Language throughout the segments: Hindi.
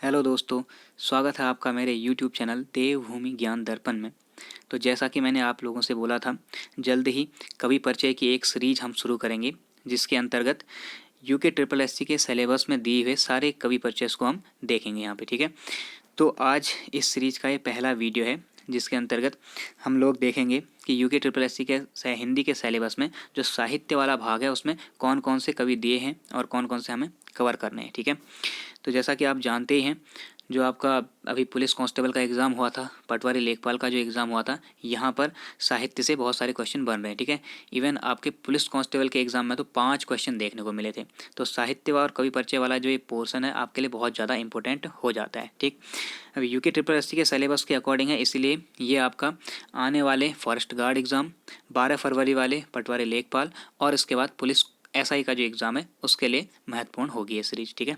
हेलो दोस्तों, स्वागत है आपका मेरे यूट्यूब चैनल देवभूमि ज्ञान दर्पण में। तो जैसा कि मैंने आप लोगों से बोला था, जल्द ही कवि परिचय की एक सीरीज हम शुरू करेंगे, जिसके अंतर्गत यूके ट्रिपल एससी के सिलेबस में दिए हुए सारे कवि परिचय को हम देखेंगे यहाँ पे। ठीक है, तो आज इस सीरीज का ये पहला वीडियो है, जिसके अंतर्गत हम लोग देखेंगे कि यूके ट्रिपल एससी के हिंदी के सिलेबस में जो साहित्य वाला भाग है उसमें कौन कौन से कवि दिए हैं और कौन कौन से हमें कवर करने हैं। ठीक है, तो जैसा कि आप जानते ही हैं, जो आपका अभी पुलिस कांस्टेबल का एग्ज़ाम हुआ था, पटवारी लेखपाल का जो एग्ज़ाम हुआ था, यहाँ पर साहित्य से बहुत सारे क्वेश्चन बन रहे हैं। ठीक है, इवन आपके पुलिस कांस्टेबल के एग्ज़ाम में तो 5 क्वेश्चन देखने को मिले थे। तो साहित्य और कवि परिचय वाला जो ये पोर्शन है आपके लिए बहुत ज़्यादा इंपॉर्टेंट हो जाता है। ठीक, अभी यूके ट्रिपल एससी के सिलेबस के अकॉर्डिंग है, इसीलिए ये आपका आने वाले फॉरेस्ट गार्ड एग्ज़ाम, 12 फरवरी वाले पटवारी लेखपाल और इसके बाद पुलिस एसआई का जो एग्ज़ाम है उसके लिए महत्वपूर्ण होगी ये सीरीज। ठीक है,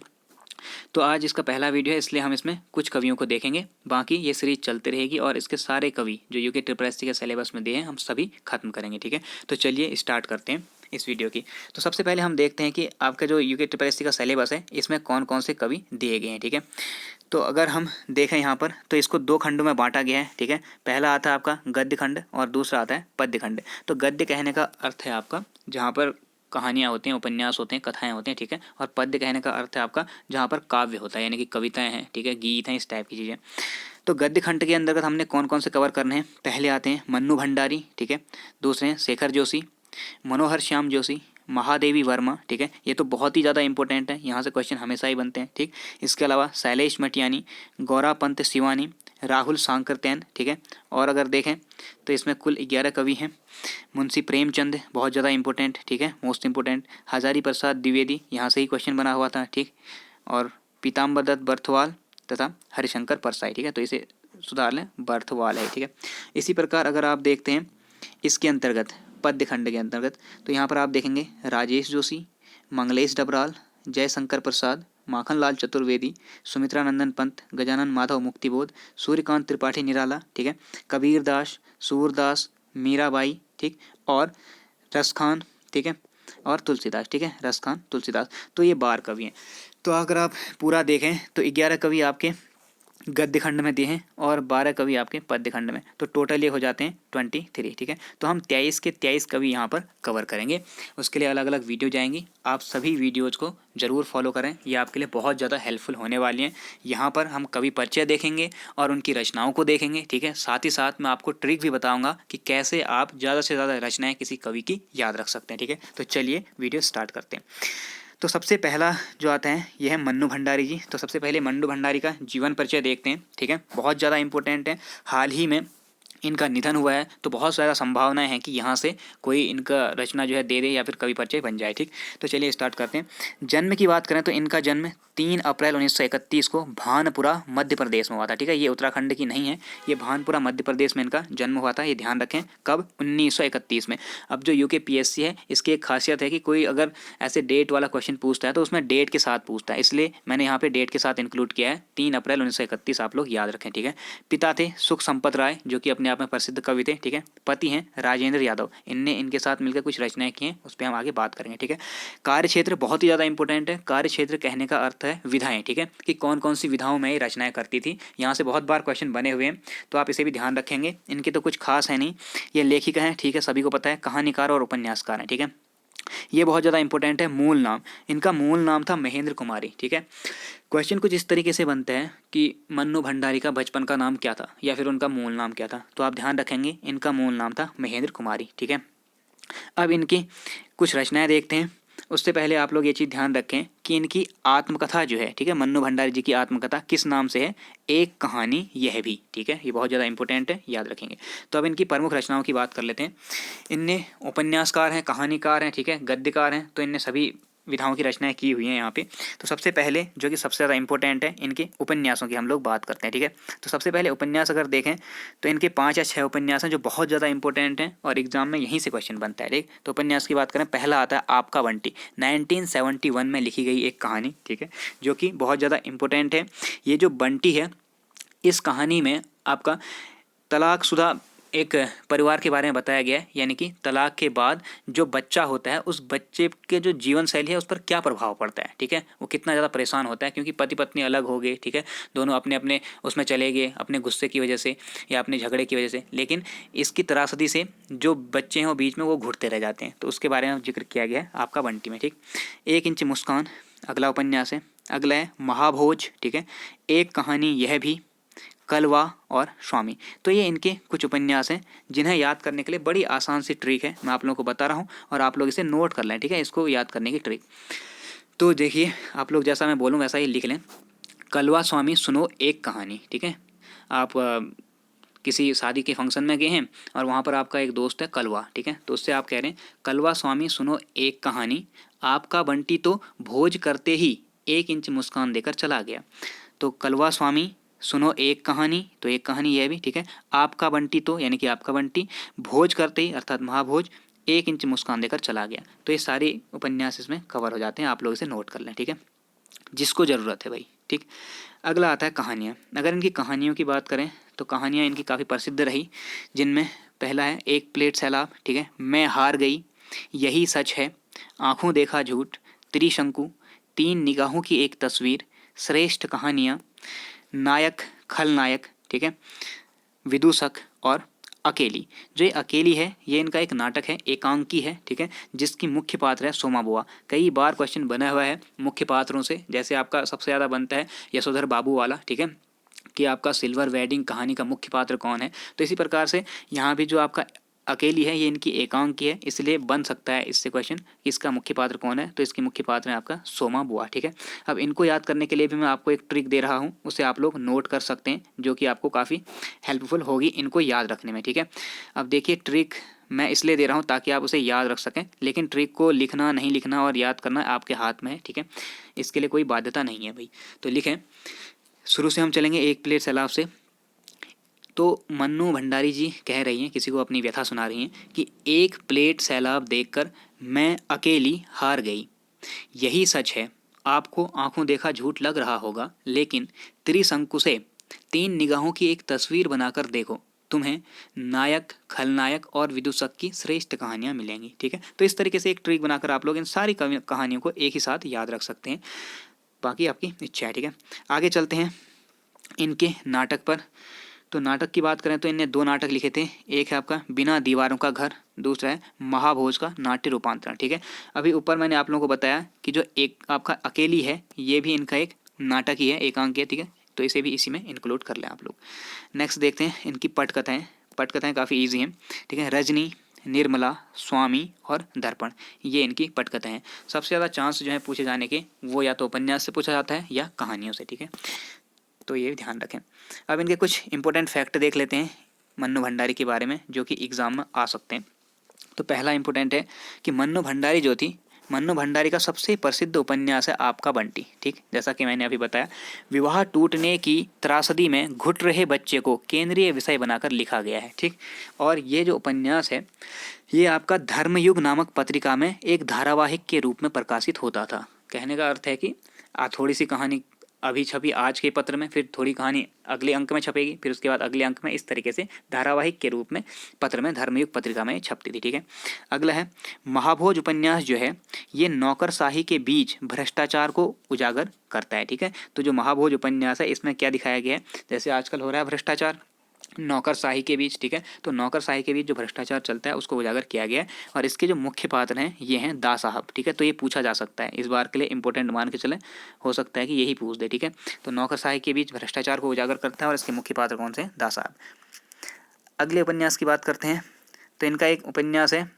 तो आज इसका पहला वीडियो है, इसलिए हम इसमें कुछ कवियों को देखेंगे, बाकी ये सीरीज चलती रहेगी और इसके सारे कवि जो यूके ट्रिपल एससी के सिलेबस में दिए हैं हम सभी खत्म करेंगे। ठीक है, तो चलिए स्टार्ट करते हैं इस वीडियो की। तो सबसे पहले हम देखते हैं कि आपका जो यूके ट्रिपल एससी का सिलेबस है इसमें कौन कौन से कवि दिए गए हैं। ठीक है, तो अगर हम देखें यहाँ पर तो इसको 2 खंडों में बांटा गया है। ठीक है, पहला आता है आपका गद्य खंड और दूसरा आता है पद्य खंड। तो गद्य कहने का अर्थ है आपका जहाँ पर कहानियाँ होती हैं, उपन्यास होते हैं, कथाएं होती हैं। ठीक है, और पद्य कहने का अर्थ है आपका जहाँ पर काव्य होता है, यानी कि कविताएं हैं। ठीक है, गीत हैं, इस टाइप की चीज़ें। तो गद्य खंड के अंतर्गत हमने कौन कौन से कवर करने हैं, पहले आते हैं मन्नू भंडारी। ठीक है, दूसरे हैं शेखर जोशी, मनोहर श्याम जोशी, महादेवी वर्मा। ठीक है, ये तो बहुत ही ज़्यादा इंपॉर्टेंट है, यहाँ से क्वेश्चन हमेशा ही बनते हैं। ठीक, इसके अलावा शैलेश मटियानी, गौरा पंत शिवानी, राहुल सांकरतैन। ठीक है, और अगर देखें तो इसमें कुल 11 कवि हैं। मुंशी प्रेमचंद बहुत ज़्यादा इंपॉर्टेंट, ठीक है, मोस्ट इंपॉर्टेंट। हजारी प्रसाद द्विवेदी, यहाँ से ही क्वेश्चन बना हुआ था। ठीक, और पीताम्बर दत्त बर्थवाल तथा हरिशंकर परसाई। ठीक है, तो इसे सुधार लें, बर्थवाल है। ठीक है, इसी प्रकार अगर आप देखते हैं इसके अंतर्गत पद्य खंड के अंतर्गत, तो यहाँ पर आप देखेंगे राजेश जोशी, मंगलेश डबराल, जयशंकर प्रसाद, माखनलाल चतुर्वेदी, सुमित्रा नंदन पंत, गजानन माधव मुक्तिबोध, सूर्यकांत त्रिपाठी निराला। ठीक है, कबीर दास, सूरदास, मीराबाई। ठीक, और रसखान। ठीक है, और तुलसीदास। ठीक है, रसखान, तुलसीदास। तो ये 12 कवि हैं। तो अगर आप पूरा देखें तो 11 कवि आपके गद्य खंड में दिए हैं और 12 कवि आपके पद्य खंड में, तो टोटल ये हो जाते हैं 23। ठीक है, तो हम 23 के 23 कवि यहाँ पर कवर करेंगे। उसके लिए अलग अलग वीडियो जाएंगी, आप सभी वीडियोज़ को ज़रूर फॉलो करें, ये आपके लिए बहुत ज़्यादा हेल्पफुल होने वाली हैं। यहाँ पर हम कवि परिचय देखेंगे और उनकी रचनाओं को देखेंगे। ठीक है, साथ ही साथ मैं आपको ट्रिक भी बताऊँगा कि कैसे आप ज़्यादा से ज़्यादा रचनाएँ किसी कवि की याद रख सकते हैं। ठीक है, तो चलिए वीडियो स्टार्ट करते हैं। तो सबसे पहला जो आता है ये है मन्नू भंडारी जी। तो सबसे पहले मन्नू भंडारी का जीवन परिचय देखते हैं। ठीक है, बहुत ज़्यादा इंपॉर्टेंट है, हाल ही में इनका निधन हुआ है, तो बहुत ज़्यादा संभावनाएं हैं कि यहाँ से कोई इनका रचना जो है दे दे या फिर कवि परिचय बन जाए। ठीक, तो चलिए स्टार्ट करते हैं। जन्म की बात करें तो इनका जन्म 3 अप्रैल 1931 को भानपुरा मध्य प्रदेश में हुआ था। ठीक है, ये उत्तराखंड की नहीं है, ये भानपुरा मध्य प्रदेश में इनका जन्म हुआ था, ये ध्यान रखें। कब? 1931 में। अब जो यूके पीएससी है इसकी एक खासियत है कि कोई अगर ऐसे डेट वाला क्वेश्चन पूछता है तो उसमें डेट के साथ पूछता है, इसलिए मैंने यहाँ पे डेट के साथ इंक्लूड किया है, 3 अप्रैल 1931, आप लोग याद रखें। ठीक है, पिता थे सुख संपत राय, जो कि अपने आप में प्रसिद्ध कवि थे। ठीक है, पति हैं राजेंद्र यादव, इनने इनके साथ मिलकर कुछ रचनाएं की हैं, उस पर हम आगे बात करेंगे। ठीक है, कार्य क्षेत्र बहुत ही ज़्यादा इंपॉर्टेंट है। कार्य क्षेत्र कहने का अर्थ है विधाएं। ठीक है, कि कौन कौन सी विधाओं में ये रचनाएं करती थी, यहाँ से बहुत बार क्वेश्चन बने हुए हैं, तो आप इसे भी ध्यान रखेंगे। इनके तो कुछ खास है नहीं, ये लेखिका हैं। ठीक है, सभी को पता है, कहानीकार और उपन्यासकार हैं। ठीक है, ये बहुत ज़्यादा इंपॉर्टेंट है। मूल नाम, इनका मूल नाम था महेंद्र कुमारी। ठीक है, क्वेश्चन कुछ इस तरीके से बनता है कि मन्नू भंडारी का बचपन का नाम क्या था या फिर उनका मूल नाम क्या था, तो आप ध्यान रखेंगे इनका मूल नाम था महेंद्र कुमारी। ठीक है, अब इनकी कुछ रचनाएं देखते हैं। उससे पहले आप लोग ये चीज़ ध्यान रखें कि इनकी आत्मकथा जो है, ठीक है, मन्नू भंडारी जी की आत्मकथा किस नाम से है? एक कहानी यह भी। ठीक है, ये बहुत ज़्यादा इंपॉर्टेंट है, याद रखेंगे। तो अब इनकी प्रमुख रचनाओं की बात कर लेते हैं। इनने उपन्यासकार हैं, कहानीकार हैं, ठीक है, गद्यकार हैं, तो इनने सभी विधाओं की रचनाएं की हुई हैं यहाँ पे। तो सबसे पहले जो कि सबसे ज़्यादा इंपॉर्टेंट है, इनके उपन्यासों की हम लोग बात करते हैं। ठीक है, तो सबसे पहले उपन्यास अगर देखें तो इनके 5 या 6 उपन्यास हैं जो बहुत ज़्यादा इंपॉर्टेंट हैं और एग्जाम में यहीं से क्वेश्चन बनता है। ठीक, तो उपन्यास की बात करें, पहला आता है आपका बंटी, 1971 में लिखी गई एक कहानी। ठीक है, जो कि बहुत ज़्यादा इंपॉर्टेंट है। ये जो बंटी है, इस कहानी में आपका तलाकशुदा एक परिवार के बारे में बताया गया है, यानी कि तलाक के बाद जो बच्चा होता है उस बच्चे के जो जीवन शैली है उस पर क्या प्रभाव पड़ता है, ठीक है, वो कितना ज़्यादा परेशान होता है, क्योंकि पति पत्नी अलग हो गए, ठीक है, दोनों अपने अपने उसमें चले गए अपने गुस्से की वजह से या अपने झगड़े की वजह से, लेकिन इसकी त्रासदी से जो बच्चे हैं वो बीच में वो घुटते रह जाते हैं। तो उसके बारे में जिक्र किया गया है आपका बंटी में, ठीक। 1 इंच मुस्कान अगला उपन्यास है। अगला है महाभोज, ठीक है, एक कहानी यह भी, कलवा और स्वामी। तो ये इनके कुछ उपन्यास हैं जिन्हें याद करने के लिए बड़ी आसान सी ट्रिक है, मैं आप लोगों को बता रहा हूँ और आप लोग इसे नोट कर लें, ठीक है, इसको याद करने की ट्रिक। तो देखिए आप लोग जैसा मैं बोलूँ वैसा ही लिख लें। कलवा स्वामी सुनो एक कहानी, ठीक है। आप किसी शादी के फंक्शन में गए हैं और वहाँ पर आपका एक दोस्त है कलवा, ठीक है, तो उससे आप कह रहे हैं कलवा स्वामी सुनो एक कहानी, आपका बंटी तो भोज करते ही 1 इंच मुस्कान देकर चला गया। तो कलवा स्वामी सुनो एक कहानी, तो एक कहानी यह भी, ठीक है, आपका बंटी तो यानी कि आपका बंटी भोज करते ही अर्थात महाभोज 1 इंच मुस्कान देकर चला गया। तो ये सारे उपन्यास इसमें कवर हो जाते हैं, आप लोग इसे नोट कर लें, ठीक है, जिसको ज़रूरत है भाई, ठीक। अगला आता है कहानियाँ। अगर इनकी कहानियों की बात करें तो कहानियाँ इनकी काफ़ी प्रसिद्ध रही, जिनमें पहला है एक प्लेट सैलाब, ठीक है, मैं हार गई, यही सच है, आँखों देखा झूठ, त्रिशंकु, 3 निगाहों की एक तस्वीर, श्रेष्ठ कहानियाँ, नायक खलनायक, ठीक है, विदूषक और अकेली। जो ये अकेली है ये इनका एक नाटक है, एकांकी है, ठीक है, जिसकी मुख्य पात्र है सोमा बुआ। कई बार क्वेश्चन बना हुआ है मुख्य पात्रों से, जैसे आपका सबसे ज़्यादा बनता है यशोधर बाबू वाला, ठीक है, कि आपका सिल्वर वेडिंग कहानी का मुख्य पात्र कौन है। तो इसी प्रकार से यहाँ भी जो आपका अकेली है ये इनकी एकांकी है, इसलिए बन सकता है इससे क्वेश्चन कि इसका मुख्य पात्र कौन है। तो इसके मुख्य पात्र है आपका सोमा बुआ, ठीक है। अब इनको याद करने के लिए भी मैं आपको एक ट्रिक दे रहा हूँ, उसे आप लोग नोट कर सकते हैं, जो कि आपको काफ़ी हेल्पफुल होगी इनको याद रखने में, ठीक है। अब देखिए ट्रिक मैं इसलिए दे रहा हूँ ताकि आप उसे याद रख सकें, लेकिन ट्रिक को लिखना नहीं लिखना और याद करना आपके हाथ में है, ठीक है, इसके लिए कोई बाध्यता नहीं है भाई। तो लिखें, शुरू से हम चलेंगे एक प्लेट सैलाब से। तो मन्नू भंडारी जी कह रही हैं, किसी को अपनी व्यथा सुना रही हैं कि एक प्लेट सैलाब देखकर मैं अकेली हार गई, यही सच है, आपको आंखों देखा झूठ लग रहा होगा, लेकिन त्रिशंकु से 3 निगाहों की एक तस्वीर बनाकर देखो, तुम्हें नायक खलनायक और विदूषक की श्रेष्ठ कहानियाँ मिलेंगी, ठीक है। तो इस तरीके से एक ट्रिक बनाकर आप लोग इन सारी कहानियों को एक ही साथ याद रख सकते हैं, बाकी आपकी इच्छा है, ठीक है। आगे चलते हैं इनके नाटक पर। तो नाटक की बात करें तो इनने 2 नाटक लिखे थे, एक है आपका बिना दीवारों का घर, दूसरा है महाभोज का नाट्य रूपांतरण, ठीक है। अभी ऊपर मैंने आप लोगों को बताया कि जो एक आपका अकेली है ये भी इनका एक नाटक ही है, एकांक है, ठीक है, तो इसे भी इसी में इंक्लूड कर लें आप लोग। नेक्स्ट देखते हैं इनकी पटकथाएँ। पटकथाएँ काफ़ी ईजी हैं, ठीक है, रजनी, निर्मला, स्वामी और दर्पण, ये इनकी पटकथाएँ हैं। सबसे ज़्यादा चांस जो है पूछे जाने के वो या तो उपन्यास से पूछा जाता है या कहानियों से, ठीक है, तो ये ध्यान रखें। अब इनके कुछ इंपॉर्टेंट फैक्ट देख लेते हैं मन्नू भंडारी के बारे में, जो कि एग्ज़ाम में आ सकते हैं। तो पहला इंपॉर्टेंट है कि मन्नू भंडारी जो थी, मन्नू भंडारी का सबसे प्रसिद्ध उपन्यास है आपका बंटी, ठीक, जैसा कि मैंने अभी बताया, विवाह टूटने की त्रासदी में घुट रहे बच्चे को केंद्रीय विषय बनाकर लिखा गया है, ठीक। और ये जो उपन्यास है ये आपका धर्मयुग नामक पत्रिका में एक धारावाहिक के रूप में प्रकाशित होता था। कहने का अर्थ है कि थोड़ी सी कहानी अभी छपी आज के पत्र में, फिर थोड़ी कहानी अगले अंक में छपेगी, फिर उसके बाद अगले अंक में, इस तरीके से धारावाहिक के रूप में पत्र में धर्मयुग पत्रिका में छपती थी, ठीक है। अगला है महाभोज उपन्यास जो है ये नौकरशाही के बीच भ्रष्टाचार को उजागर करता है, ठीक है। तो जो महाभोज उपन्यास है इसमें क्या दिखाया गया है, जैसे आजकल हो रहा है भ्रष्टाचार नौकरशाही के बीच, ठीक है, तो नौकरशाही के बीच जो भ्रष्टाचार चलता है उसको उजागर किया गया है। और इसके जो मुख्य पात्र हैं ये हैं दा साहब, ठीक है, तो ये पूछा जा सकता है, इस बार के लिए इंपॉर्टेंट मान के चले, हो सकता है कि यही पूछ दे, ठीक है। तो नौकरशाही के बीच भ्रष्टाचार को उजागर करता है और इसके मुख्य पात्र कौन से, दा साहब। अगले उपन्यास की बात करते हैं, तो इनका एक उपन्यास है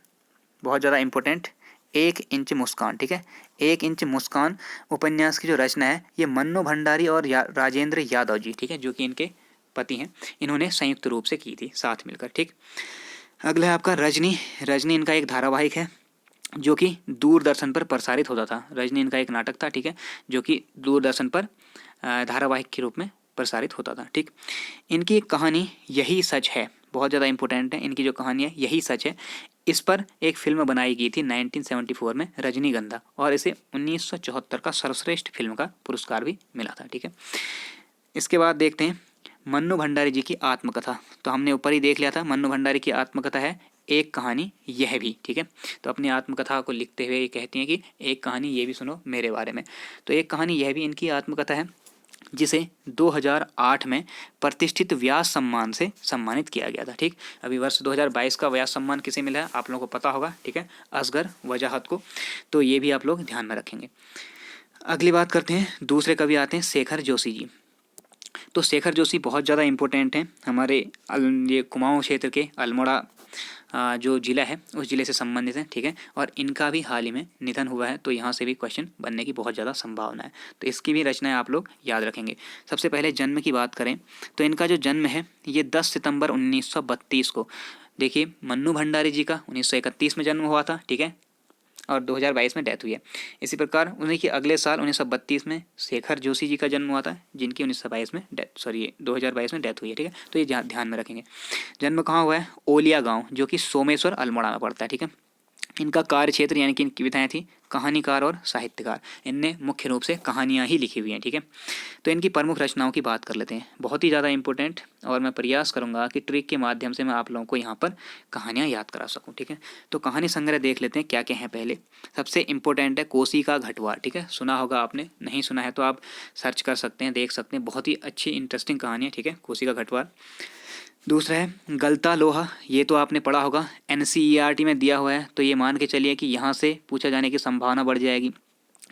बहुत ज़्यादा इंपॉर्टेंट, 1 इंच मुस्कान, ठीक है। 1 इंच मुस्कान उपन्यास की जो रचना है ये मन्नू भंडारी और राजेंद्र यादव जी, ठीक है, जो कि इनके पति हैं, इन्होंने संयुक्त रूप से की थी साथ मिलकर, ठीक। अगला है आपका रजनी। रजनी इनका एक धारावाहिक है जो कि दूरदर्शन पर प्रसारित होता था। रजनी इनका एक नाटक था, ठीक है, जो कि दूरदर्शन पर धारावाहिक के रूप में प्रसारित होता था, ठीक। इनकी एक कहानी यही सच है बहुत ज़्यादा इंपॉर्टेंट है, इनकी जो कहानी है यही सच है, इस पर एक फिल्म बनाई गई थी 1974 में रजनीगंधा, और इसे 1974 का सर्वश्रेष्ठ फिल्म का पुरस्कार भी मिला था, ठीक है। इसके बाद देखते हैं मन्नू भंडारी जी की आत्मकथा, तो हमने ऊपर ही देख लिया था, मन्नू भंडारी की आत्मकथा है एक कहानी यह भी, ठीक है। तो अपनी आत्मकथा को लिखते हुए ये कहती हैं कि एक कहानी ये भी सुनो मेरे बारे में। तो एक कहानी यह भी इनकी आत्मकथा है, जिसे 2008 में प्रतिष्ठित व्यास सम्मान से सम्मानित किया गया था, ठीक। अभी वर्ष 2022 का व्यास सम्मान किसे मिला है आप लोगों को पता होगा, ठीक है, असगर वजाहत को। तो ये भी आप लोग ध्यान में रखेंगे। अगली बात करते हैं, दूसरे कवि आते हैं शेखर जोशी जी। तो शेखर जोशी बहुत ज़्यादा इम्पोर्टेंट हैं हमारे ये कुमाऊं क्षेत्र के अल्मोड़ा जो ज़िला है उस ज़िले से संबंधित है, ठीक है। और इनका भी हाल ही में निधन हुआ है, तो यहाँ से भी क्वेश्चन बनने की बहुत ज़्यादा संभावना है। तो इसकी भी रचनाएं आप लोग याद रखेंगे। सबसे पहले जन्म की बात करें तो इनका जो जन्म है ये 10 सितंबर 1932 को, देखिए मन्नू भंडारी जी का 1931 में जन्म हुआ था, ठीक है, और 2022 में डेथ हुई है। इसी प्रकार उन्हीं के अगले साल 1932 में शेखर जोशी जी का जन्म हुआ था, जिनकी 1922 में 2022 में डेथ हुई है, ठीक है। तो ये ध्यान में रखेंगे। जन्म कहाँ हुआ है? ओलिया गांव, जो कि सोमेश्वर अल्मोड़ा में पड़ता है, ठीक है। इनका कार्य क्षेत्र यानी कि इनकी विधाएं थी कहानीकार और साहित्यकार। इनने मुख्य रूप से कहानियाँ ही लिखी हुई हैं, ठीक है। तो इनकी प्रमुख रचनाओं की बात कर लेते हैं, बहुत ही ज़्यादा इंपॉर्टेंट, और मैं प्रयास करूंगा कि ट्रिक के माध्यम से मैं आप लोगों को यहाँ पर कहानियाँ याद करा सकूँ, ठीक है। तो कहानी संग्रह देख लेते हैं क्या क्या है। पहले सबसे इंपॉर्टेंट है कोसी का घटवार, ठीक है, सुना होगा आपने, नहीं सुना है तो आप सर्च कर सकते हैं, देख सकते हैं, बहुत ही अच्छी इंटरेस्टिंग कहानी है, ठीक है, कोसी का घटवार। दूसरा है गलता लोहा, ये तो आपने पढ़ा होगा, एनसीईआरटी में दिया हुआ है, तो ये मान के चलिए कि यहाँ से पूछा जाने की संभावना बढ़ जाएगी।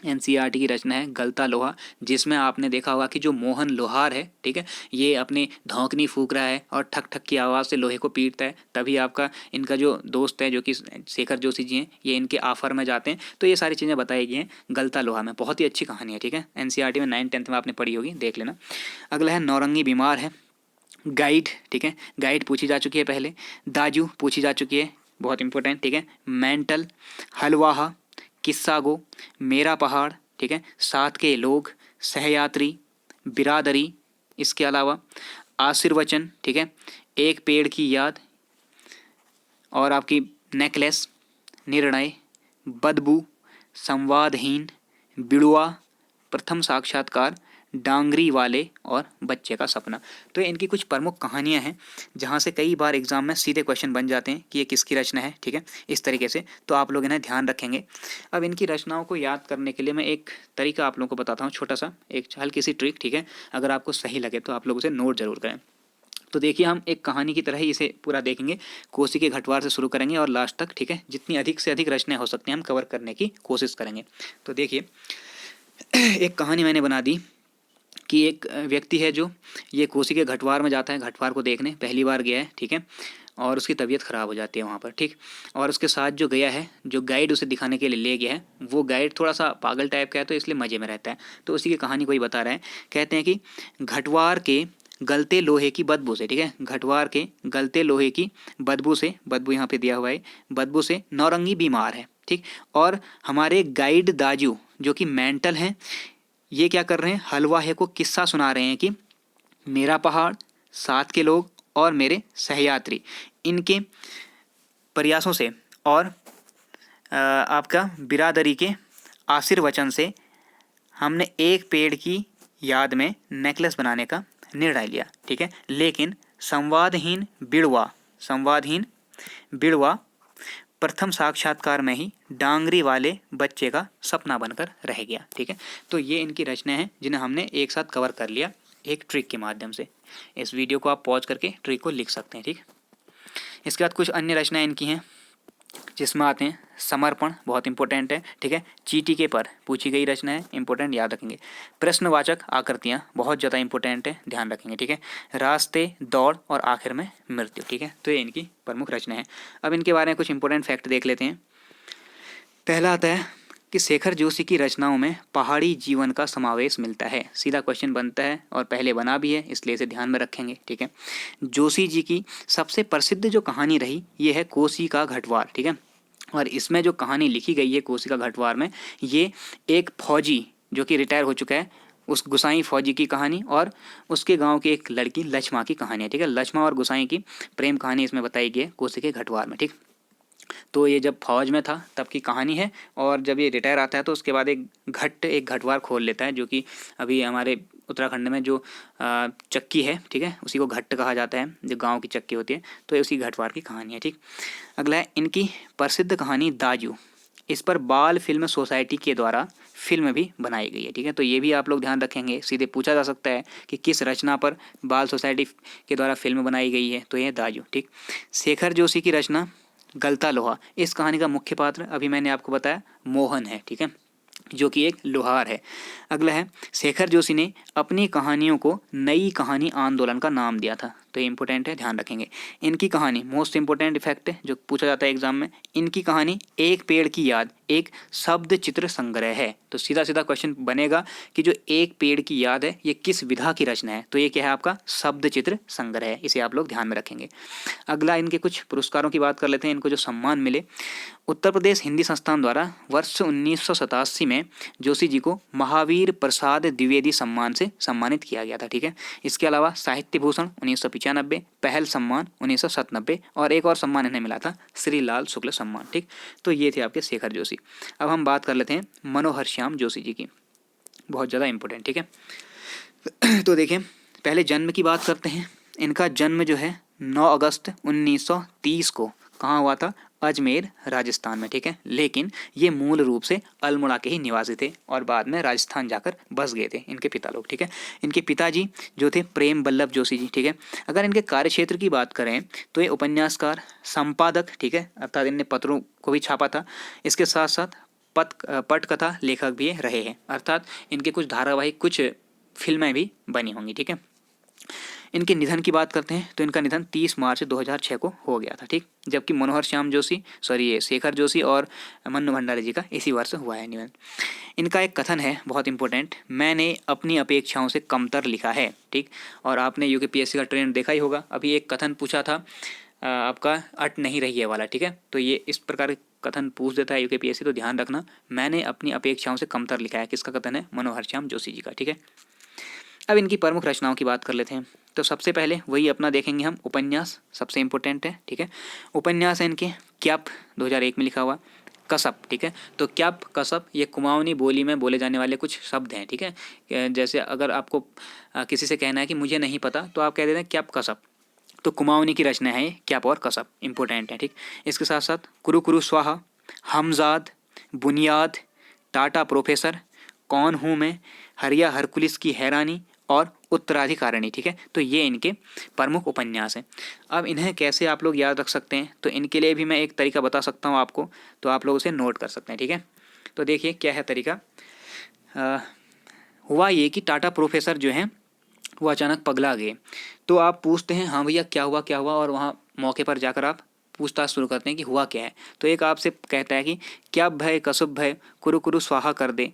एनसीईआरटी की रचना है गलता लोहा, जिसमें आपने देखा होगा कि जो मोहन लोहार है, ठीक है, ये अपने धौंकनी फूंक रहा है और ठक ठक की आवाज़ से लोहे को पीटता है, तभी आपका इनका जो दोस्त है जो कि शेखर जोशी जी हैं, ये इनके आफर में जाते हैं। तो ये सारी चीज़ें बताई गई हैं गलता लोहा में, बहुत ही अच्छी कहानी है, ठीक है। एनसीईआरटी में 9th-10th में आपने पढ़ी होगी, देख लेना। अगला है नौरंगी बीमार है। गाइड, ठीक है, गाइड पूछी जा चुकी है पहले। दाजू पूछी जा चुकी है, बहुत इंपॉर्टेंट, ठीक है। मेंटल, हलवाहा, किस्सा गो, मेरा पहाड़, ठीक है, साथ के लोग, सहयात्री, बिरादरी, इसके अलावा आशीर्वचन, ठीक है, एक पेड़ की याद, और आपकी नेकलेस, निर्णय, बदबू, संवादहीन, बिड़ुआ, प्रथम साक्षात्कार, डांगरी वाले और बच्चे का सपना। तो ये इनकी कुछ प्रमुख कहानियां हैं, जहाँ से कई बार एग्जाम में सीधे क्वेश्चन बन जाते हैं कि ये किसकी रचना है, ठीक है, इस तरीके से। तो आप लोग इन्हें ध्यान रखेंगे। अब इनकी रचनाओं को याद करने के लिए मैं एक तरीका आप लोगों को बताता हूँ, छोटा सा, एक हल्की सी ट्रिक, ठीक है। अगर आपको सही लगे तो आप लोग उसे नोट जरूर करें। तो देखिए हम एक कहानी की तरह ही इसे पूरा देखेंगे, कोसी के घटवार से शुरू करेंगे और लास्ट तक, ठीक है, जितनी अधिक से अधिक रचनाएं हो सकती हैं हम कवर करने की कोशिश करेंगे। तो देखिए एक कहानी मैंने बना दी कि एक व्यक्ति है जो ये कोसी के घटवार में जाता है, घटवार को देखने पहली बार गया है, ठीक है, और उसकी तबीयत ख़राब हो जाती है वहाँ पर, ठीक। और उसके साथ जो गया है, जो गाइड उसे दिखाने के लिए ले गया है, वो गाइड थोड़ा सा पागल टाइप का है, तो इसलिए मज़े में रहता है। तो उसी की कहानी को ही बता रहे हैं। कहते हैं कि घटवार के गलते लोहे की बदबू से, ठीक है, घटवार के गलते लोहे की बदबू से, बदबू यहाँ पे दिया हुआ है, बदबू से नौरंगी बीमार है, ठीक। और हमारे गाइड दाजू जो कि मेंटल हैं, ये क्या कर रहे हैं, हलवाहे को किस्सा सुना रहे हैं कि मेरा पहाड़, साथ के लोग और मेरे सहयात्री, इनके प्रयासों से और आपका बिरादरी के आशीर्वचन से हमने एक पेड़ की याद में नेकलेस बनाने का निर्णय लिया, ठीक है। लेकिन संवादहीन बिड़वा प्रथम साक्षात्कार में ही डांगरी वाले बच्चे का सपना बनकर रह गया, ठीक है। तो ये इनकी रचनाएं हैं जिन्हें हमने एक साथ कवर कर लिया एक ट्रिक के माध्यम से। इस वीडियो को आप पॉज करके ट्रिक को लिख सकते हैं, ठीक। इसके बाद कुछ अन्य रचनाएं इनकी हैं, जिसमें आते हैं समर्पण, बहुत इंपॉर्टेंट है, ठीक है। चीटिके पर पूछी गई रचना है, इंपॉर्टेंट, याद रखेंगे। प्रश्नवाचक आकृतियाँ बहुत ज़्यादा इंपॉर्टेंट है, ध्यान रखेंगे, ठीक है। रास्ते, दौड़ और आखिर में मृत्यु, ठीक है। तो ये इनकी प्रमुख रचना है। अब इनके बारे में कुछ इंपॉर्टेंट फैक्ट देख लेते हैं। पहला आता है कि शेखर जोशी की रचनाओं में पहाड़ी जीवन का समावेश मिलता है। सीधा क्वेश्चन बनता है और पहले बना भी है, इसलिए इसे ध्यान में रखेंगे, ठीक है। जोशी जी की सबसे प्रसिद्ध जो कहानी रही ये है कोसी का घटवार, ठीक है। और इसमें जो कहानी लिखी गई है कोसी का घटवार में, ये एक फौजी जो कि रिटायर हो चुका है, उस गुसाई फौजी की कहानी और उसके गांव की एक लड़की लक्ष्मा की कहानी है, ठीक है। लक्ष्मा और गुसाई की प्रेम कहानी इसमें बताई गई है कोसी के घटवार में, ठीक। तो ये जब फौज में था तब की कहानी है, और जब ये रिटायर आता है तो उसके बाद एक घटवार खोल लेता है, जो कि अभी हमारे उत्तराखंड में जो चक्की है, ठीक है, उसी को घट्ट कहा जाता है, जो गांव की चक्की होती है, तो ये उसी घटवार की कहानी है। ठीक, अगला है इनकी प्रसिद्ध कहानी दाजू। इस पर बाल फिल्म सोसाइटी के द्वारा फिल्म भी बनाई गई है। ठीक है, तो ये भी आप लोग ध्यान रखेंगे, सीधे पूछा जा सकता है कि किस रचना पर बाल सोसाइटी के द्वारा फिल्म बनाई गई है, तो ये दाजू। ठीक, शेखर जोशी की रचना गलता लोहा। इस कहानी का मुख्य पात्र अभी मैंने आपको बताया मोहन है, ठीक है, जो कि एक लोहार है। अगला है शेखर जोशी ने अपनी कहानियों को नई कहानी आंदोलन का नाम दिया था, तो ये इंपॉर्टेंट है, ध्यान रखेंगे। इनकी कहानी मोस्ट इंपॉर्टेंट इफेक्ट है जो पूछा जाता है एग्जाम में, इनकी कहानी एक पेड़ की याद एक शब्द चित्र संग्रह है। तो सीधा सीधा क्वेश्चन बनेगा कि जो एक पेड़ की याद है ये किस विधा की रचना है, तो ये क्या है आपका शब्द चित्र संग्रह है, इसे आप लोग ध्यान में रखेंगे। अगला इनके कुछ पुरस्कारों की बात कर लेते हैं, इनको जो सम्मान मिले। उत्तर प्रदेश हिंदी संस्थान द्वारा वर्ष 1987 में जोशी जी को महावीर प्रसाद द्विवेदी सम्मान से सम्मानित किया गया था। ठीक है, इसके अलावा साहित्य भूषण 1995, पहल सम्मान 1997 और एक और सम्मान इन्हें मिला था श्री लाल शुक्ल सम्मान। ठीक, तो ये थे आपके शेखर जोशी। अब हम बात कर लेते हैं मनोहर श्याम जोशी जी की, बहुत ज़्यादा इंपॉर्टेंट। ठीक है, तो देखिए पहले जन्म की बात करते हैं। इनका जन्म जो है 9 अगस्त 1930 को कहाँ हुआ था, अजमेर राजस्थान में। ठीक है, लेकिन ये मूल रूप से अल्मोड़ा के ही निवासी थे और बाद में राजस्थान जाकर बस गए थे इनके पिता लोग। ठीक है, इनके पिताजी जो थे प्रेम बल्लभ जोशी जी। ठीक है, अगर इनके कार्यक्षेत्र की बात करें तो ये उपन्यासकार, संपादक, ठीक है, अर्थात इनने पत्रों को भी छापा था, इसके साथ साथ पटकथा लेखक भी रहे हैं, अर्थात इनके कुछ धारावाहिक, कुछ फिल्में भी बनी होंगी। ठीक है, इनके निधन की बात करते हैं तो इनका निधन 30 मार्च 2006 को हो गया था। ठीक, जबकि मनोहर श्याम जोशी ये शेखर जोशी और मन्नू भंडारी जी का इसी वर्ष हुआ है निधन। इनका एक कथन है बहुत इंपॉर्टेंट, मैंने अपनी अपेक्षाओं से कमतर लिखा है। ठीक, और आपने यूपीएससी का ट्रेंड देखा ही होगा, अभी एक कथन पूछा था आपका अट नहीं रही है वाला। ठीक है, तो ये इस प्रकार कथन पूछ देता है यूपीएससी, तो ध्यान रखना, मैंने अपनी अपेक्षाओं से कमतर लिखा है, किसका कथन है, मनोहर श्याम जोशी जी का। ठीक है, अब इनकी प्रमुख रचनाओं की बात कर लेते हैं। तो सबसे पहले वही अपना देखेंगे हम, उपन्यास सबसे इंपॉर्टेंट है। ठीक है, उपन्यास है इनके क्याप 2001 में लिखा हुआ, कसब। ठीक है, तो क्याप कसब ये कुमाऊनी बोली में बोले जाने वाले कुछ शब्द हैं। ठीक है, जैसे अगर आपको किसी से कहना है कि मुझे नहीं पता, तो आप कह देते हैं क्याप कसब, तो कुमाऊनी की रचना है क्याप और कसब, इंपॉर्टेंट है। ठीक, इसके साथ साथ कुरु कुरु स्वाहा, हमजाद, बुनियाद, टाटा प्रोफेसर, कौन हूँ मैं, हरिया हरकुलिस की हैरानी और उत्तराधिकारिणी। ठीक है, तो ये इनके प्रमुख उपन्यास हैं। अब इन्हें कैसे आप लोग याद रख सकते हैं, तो इनके लिए भी मैं एक तरीका बता सकता हूँ आपको, तो आप लोग उसे नोट कर सकते हैं। ठीक है, तो देखिए क्या है तरीका। हुआ ये कि टाटा प्रोफेसर जो हैं वो अचानक पगला गए, तो आप पूछते हैं हाँ भैया क्या हुआ क्या हुआ, और वहाँ मौके पर जाकर आप पूछताछ शुरू करते हैं कि हुआ क्या है। तो एक आपसे कहता है कि क्या भय कसुब भय कुरु कुरु स्वाहा कर दे,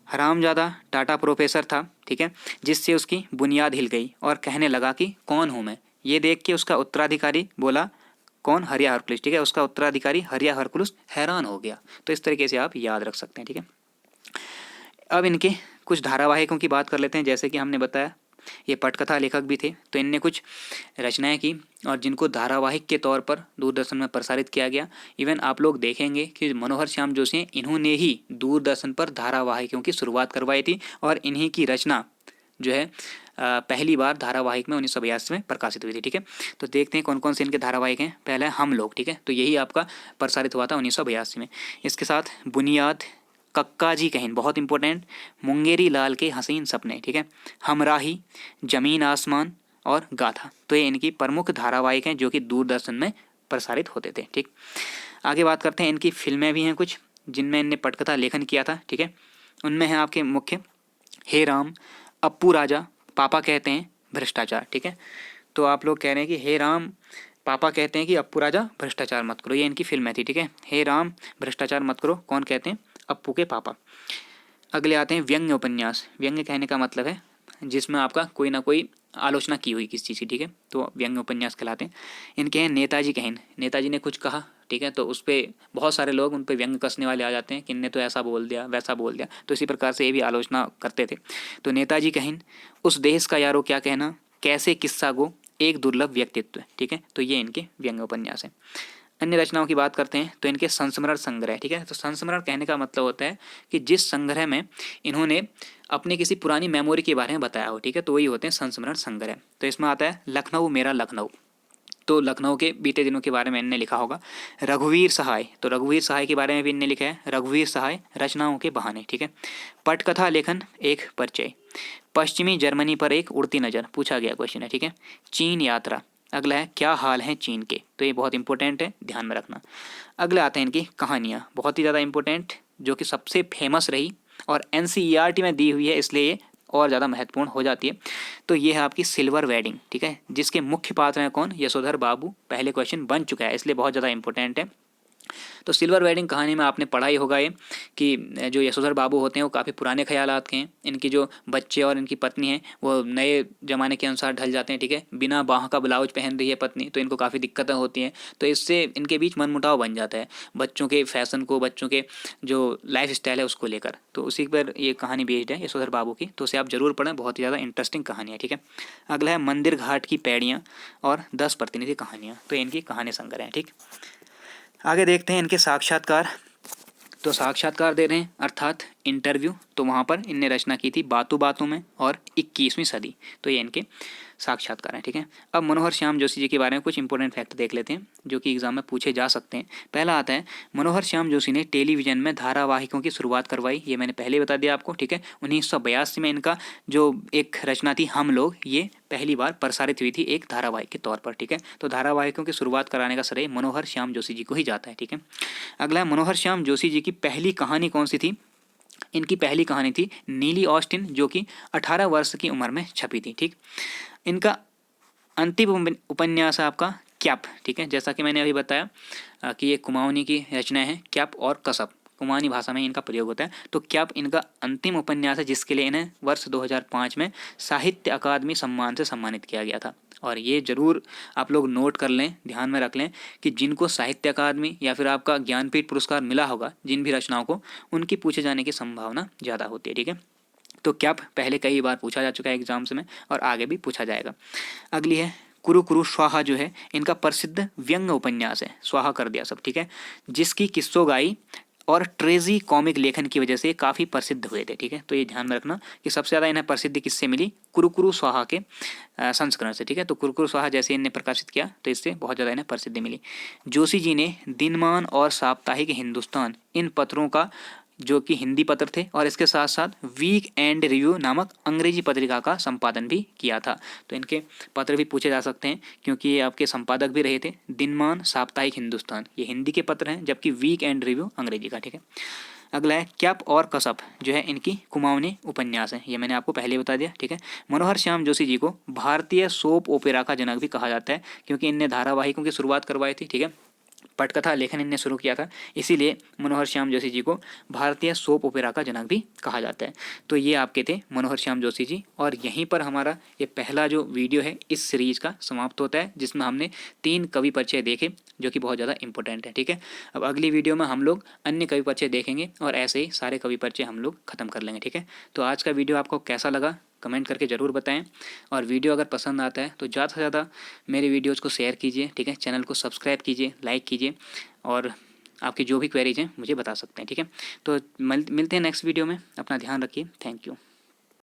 हरामजादा टाटा प्रोफेसर था। ठीक है, जिससे उसकी बुनियाद हिल गई और कहने लगा कि कौन हूँ मैं। ये देख के उसका उत्तराधिकारी बोला कौन, हरिया हरकुलिस। ठीक है, उसका उत्तराधिकारी हरिया हरकुलिस हैरान हो गया। तो इस तरीके से आप याद रख सकते हैं। ठीक है, अब इनके कुछ धारावाहिकों की बात कर लेते हैं। जैसे कि हमने बताया ये पटकथा लेखक भी थे, तो इनने कुछ रचनाएं की और जिनको धारावाहिक के तौर पर दूरदर्शन में प्रसारित किया गया। इवन आप लोग देखेंगे कि मनोहर श्याम जोशी इन्होंने ही दूरदर्शन पर धारावाहिकों की शुरुआत करवाई थी और इन्हीं की रचना जो है पहली बार धारावाहिक में 1982 में प्रकाशित हुई थी। ठीक है, तो देखते हैं कौन कौन से इनके धारावाहिक हैं। पहला है हम लोग। ठीक है, तो यही आपका प्रसारित हुआ था 1982 में। इसके साथ बुनियाद, कक्का जी कहिन बहुत इंपॉर्टेंट, मुंगेरी लाल के हसीन सपने। ठीक है, हमराही, जमीन आसमान और गाथा, तो ये इनकी प्रमुख धारावाहिक हैं जो कि दूरदर्शन में प्रसारित होते थे। ठीक, आगे बात करते हैं, इनकी फिल्में भी हैं कुछ जिनमें इनने पटकथा लेखन किया था। ठीक है, उनमें है आपके मुख्य हे राम, अप्पू राजा, पापा कहते हैं, भ्रष्टाचार। ठीक है, तो आप लोग कह रहे हैं कि हे राम, पापा कहते हैं कि अप्पू राजा भ्रष्टाचार मत करो, ये इनकी फिल्म थी। ठीक है, हे राम भ्रष्टाचार मत करो कौन कहते हैं, अप्पू के पापा। अगले आते हैं व्यंग्य उपन्यास। व्यंग्य कहने का मतलब है जिसमें आपका कोई ना कोई आलोचना की हुई किसी चीज़ की। ठीक है, तो व्यंग्य उपन्यास कहलाते हैं। इनके हैं नेताजी कहन, नेताजी ने कुछ कहा। ठीक है, तो उस पर बहुत सारे लोग उन पर व्यंग्य कसने वाले आ जाते हैं कि इनने तो ऐसा बोल दिया वैसा बोल दिया, तो इसी प्रकार से ये भी आलोचना करते थे। तो नेताजी कहन, उस देश का यारो क्या कहना, कैसे किस्सा गो, एक दुर्लभ व्यक्तित्व। ठीक है, तो ये इनके व्यंग्य उपन्यास हैं। अन्य रचनाओं की बात करते हैं तो इनके संस्मरण संग्रह, ठीक है। तो संस्मरण कहने का मतलब होता है कि जिस संग्रह में इन्होंने अपनी किसी पुरानी मेमोरी के बारे में बताया हो, ठीक है, तो वही होते हैं संस्मरण संग्रह। तो इसमें आता है लखनऊ मेरा लखनऊ, तो लखनऊ के बीते दिनों के बारे में इनने लिखा होगा। रघुवीर सहाय, तो रघुवीर सहाय के बारे में भी इनने लिखा है, रघुवीर सहाय रचनाओं के बहाने, ठीक है। पटकथा लेखन एक परिचय, पश्चिमी जर्मनी पर एक उड़ती नज़र, पूछा गया क्वेश्चन है, ठीक है। चीन यात्रा, अगला है क्या हाल है चीन के, तो ये बहुत इंपॉर्टेंट है, ध्यान में रखना। अगला आते हैं इनकी कहानियाँ, बहुत ही ज़्यादा इंपॉर्टेंट, जो कि सबसे फेमस रही और एनसीईआरटी में दी हुई है, इसलिए ये और ज़्यादा महत्वपूर्ण हो जाती है। तो ये है आपकी सिल्वर वेडिंग, ठीक है, जिसके मुख्य पात्र हैं कौन, यशोधर बाबू, पहले क्वेश्चन बन चुका है, इसलिए बहुत ज़्यादा इंपॉर्टेंट है। तो सिल्वर वेडिंग कहानी में आपने पढ़ा ही होगा ये कि जो यशोधर बाबू होते हैं वो काफ़ी पुराने ख्यालात के हैं। इनकी जो बच्चे और इनकी पत्नी है वो नए ज़माने के अनुसार ढल जाते हैं, ठीक है। बिना बाह का ब्लाउज पहन रही है पत्नी, तो इनको काफ़ी दिक्कतें होती हैं, तो इससे इनके बीच मनमुटाव बन जाता है बच्चों के फैशन को, बच्चों के जो लाइफ स्टाइल है उसको लेकर। तो उसी पर ये कहानी बेस्ड है यशोधर बाबू की, तो उसे आप जरूर पढ़ें, बहुत ही ज़्यादा इंटरेस्टिंग कहानी है, ठीक है। अगला है मंदिर घाट की पैड़ियाँ और 10 प्रतिनिधि कहानियाँ, तो इनकी कहानी संग्रह है, ठीक। आगे देखते हैं इनके साक्षात्कार। तो साक्षात्कार दे रहे हैं अर्थात इंटरव्यू, तो वहाँ पर इनने रचना की थी बातों बातों में और 21वीं सदी, तो ये इनके साक्षात्कार हैं, ठीक है। अब मनोहर श्याम जोशी जी के बारे में कुछ इंपॉर्टेंट फैक्ट देख लेते हैं जो कि एग्जाम में पूछे जा सकते हैं। पहला आता है मनोहर श्याम जोशी ने टेलीविज़न में धारावाहिकों की शुरुआत करवाई, ये मैंने पहले बता दिया आपको, ठीक है। 1982 में इनका जो एक रचना थी हम लोग, ये पहली बार प्रसारित हुई थी एक धारावाहिक के तौर पर, ठीक है। तो धारावाहिकों की शुरुआत कराने का श्रेय मनोहर श्याम जोशी जी को ही जाता है, ठीक है। अगला मनोहर श्याम जोशी जी की पहली कहानी कौन सी थी, इनकी पहली कहानी थी नीली ऑस्टिन, जो कि 18 वर्ष की उम्र में छपी थी, ठीक। इनका अंतिम उपन्यास है आपका कैप, ठीक है। जैसा कि मैंने अभी बताया कि ये कुमाऊनी की रचना है, कैप और कसब, कुमाऊनी भाषा में इनका प्रयोग होता है। तो कैप इनका अंतिम उपन्यास है जिसके लिए इन्हें वर्ष 2005 में साहित्य अकादमी सम्मान से सम्मानित किया गया था। और ये जरूर आप लोग नोट कर लें, ध्यान में रख लें कि जिनको साहित्य अकादमी या फिर आपका ज्ञानपीठ पुरस्कार मिला होगा जिन भी रचनाओं को, उनकी पूछे जाने की संभावना ज़्यादा होती है, ठीक है। तो कैप पहले कई बार पूछा जा चुका है एग्जाम्स में और आगे भी पूछा जाएगा। अगली है कुरु कुरु स्वाहा, जो है इनका प्रसिद्ध व्यंग उपन्यास है, स्वाहा कर दिया सब, ठीक है, जिसकी किस्सोगाई और ट्रेजी कॉमिक लेखन की वजह से काफ़ी प्रसिद्ध हुए थे, ठीक है। तो ये ध्यान में रखना कि सबसे ज़्यादा इन्हें प्रसिद्धि किससे मिली, कुरुकुरु स्वाहा के संस्करण से, ठीक है। तो कुरुकुरु स्वाहा जैसे इन्हें प्रकाशित किया तो इससे बहुत ज़्यादा इन्हें प्रसिद्धि मिली। जोशी जी ने दिनमान और साप्ताहिक हिंदुस्तान, इन पत्रों का, जो कि हिंदी पत्र थे, और इसके साथ साथ वीक एंड रिव्यू नामक अंग्रेजी पत्रिका का संपादन भी किया था। तो इनके पत्र भी पूछे जा सकते हैं क्योंकि ये आपके संपादक भी रहे थे। दिनमान, साप्ताहिक हिंदुस्तान ये हिंदी के पत्र हैं, जबकि वीक एंड रिव्यू अंग्रेजी का, ठीक है। अगला है कैप और कसब, जो है इनकी कुमाऊनी उपन्यास है, ये मैंने आपको पहले बता दिया, ठीक है। मनोहर श्याम जोशी जी को भारतीय सोप ओपेरा का जनक भी कहा जाता है क्योंकि इनने धारावाहिकों की शुरुआत करवाई थी, ठीक है। पटकथा लेखन इनने शुरू किया था, इसीलिए मनोहर श्याम जोशी जी को भारतीय सोप ओपेरा का जनक भी कहा जाता है। तो ये आपके थे मनोहर श्याम जोशी जी, और यहीं पर हमारा ये पहला जो वीडियो है इस सीरीज का समाप्त होता है, जिसमें हमने 3 कवि परिचय देखे जो कि बहुत ज़्यादा इंपॉर्टेंट है, ठीक है। अब अगली वीडियो में हम लोग अन्य कवि परिचय देखेंगे और ऐसे ही सारे कवि परिचय हम लोग खत्म कर लेंगे, ठीक है। तो आज का वीडियो आपको कैसा लगा कमेंट करके ज़रूर बताएं, और वीडियो अगर पसंद आता है तो ज़्यादा से ज़्यादा मेरे वीडियोज़ को शेयर कीजिए, ठीक है। चैनल को सब्सक्राइब कीजिए, लाइक कीजिए, और आपकी जो भी क्वेरीज हैं मुझे बता सकते हैं, ठीक है। तो मिलते हैं नेक्स्ट वीडियो में, अपना ध्यान रखिए, थैंक यू।